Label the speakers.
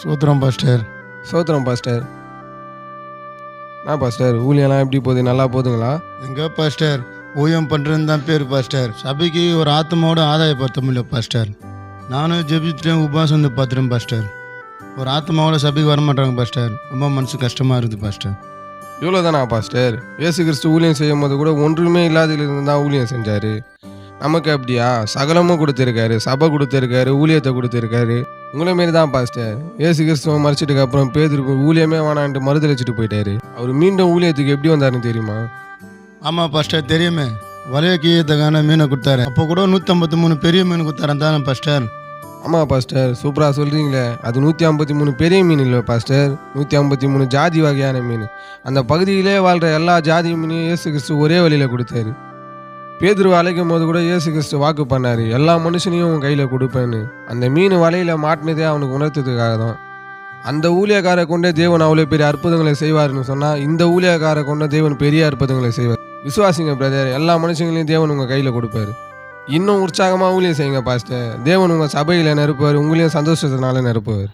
Speaker 1: சோத்திரம் பாஸ்டர்.
Speaker 2: சோத்திரம் பாஸ்டர். என்ன பாஸ்டர் ஊழியெல்லாம் எப்படி போகுது? நல்லா போகுதுங்களா?
Speaker 1: எங்க பாஸ்டர் ஊழியம் பண்ணுறதுன்னு தான் பேர் பாஸ்டர். சபைக்கு ஒரு ஆத்மாவோட ஆதாயப்படுத்த முடியல பாஸ்டர். நானும் ஜெபிச்சுட்டேன், உபவாசம் வந்து பார்த்துட்டேன் பாஸ்டர். ஒரு ஆத்மாவோட சபைக்கு வரமாட்டாங்க பாஸ்டர். ரொம்ப மனசு கஷ்டமாக இருக்குது பாஸ்டர்.
Speaker 2: இவ்வளோ தானா பாஸ்டர்? இயேசு கிறிஸ்து ஊழியம் செய்யும் போது கூட ஒன்றுமே இல்லாததிலிருந்து தான் ஊழியம் செஞ்சார். நமக்கு அப்படியா? சகலமும் கொடுத்துருக்காரு, சபை கொடுத்துருக்காரு, ஊழியத்தை கொடுத்துருக்காரு. உங்களை மாரி தான் பாஸ்டர். இயேசு கிறிஸ்துவ மறைச்சிட்டுக்கு அப்புறம் பேதுருக்கு ஊழியமே வேணான்ட்டு மறுதளிச்சுட்டு போயிட்டாரு. அவர் மீண்டும் ஊழியத்துக்கு எப்படி வந்தாருன்னு தெரியுமா?
Speaker 1: ஆமாம் பாஸ்டர், தெரியுமே. வலைய கீழத்துக்கான மீனை கொடுத்தாரு. அப்போ கூட 153 பெரிய மீன் கொடுத்தாரு தானே பாஸ்டர்?
Speaker 2: ஆமாம் பாஸ்டர், சூப்பராக சொல்கிறீங்களே. அது 153 பெரிய மீன் இல்லை பாஸ்டர், 153 ஜாதி வகையான மீன். அந்த பகுதியிலே வாழ்கிற எல்லா ஜாதி மீனையும் இயேசு கிறிஸ்து ஒரே வழியில் கொடுத்தாரு. பேதுருவை அழைக்கும் போது கூட இயேசு கிறிஸ்து வாக்கு பண்ணார், எல்லா மனுஷனையும் உன் கையில் கொடுப்பேன்னு. அந்த மீன் வலையில் மாட்டினதே அவனுக்கு உணர்த்ததுக்காக தான். அந்த ஊழியக்காரை கொண்டே தேவன் அவ்வளோ பெரிய அற்புதங்களை செய்வார்னு சொன்னால், இந்த ஊழியக்காரை கொண்ட தேவன் பெரிய அற்புதங்களை செய்வார். விசுவாசிங்க பிரதர், எல்லா மனுஷங்களையும் தேவன் உங்கள் கையில் கொடுப்பாரு. இன்னும் உற்சாகமாக ஊழியம் செய்யுங்க பாஸ்டர். தேவன் உங்கள் சபையில் நிரப்புவார், உங்களையும் சந்தோஷத்தினால நிரப்புவார்.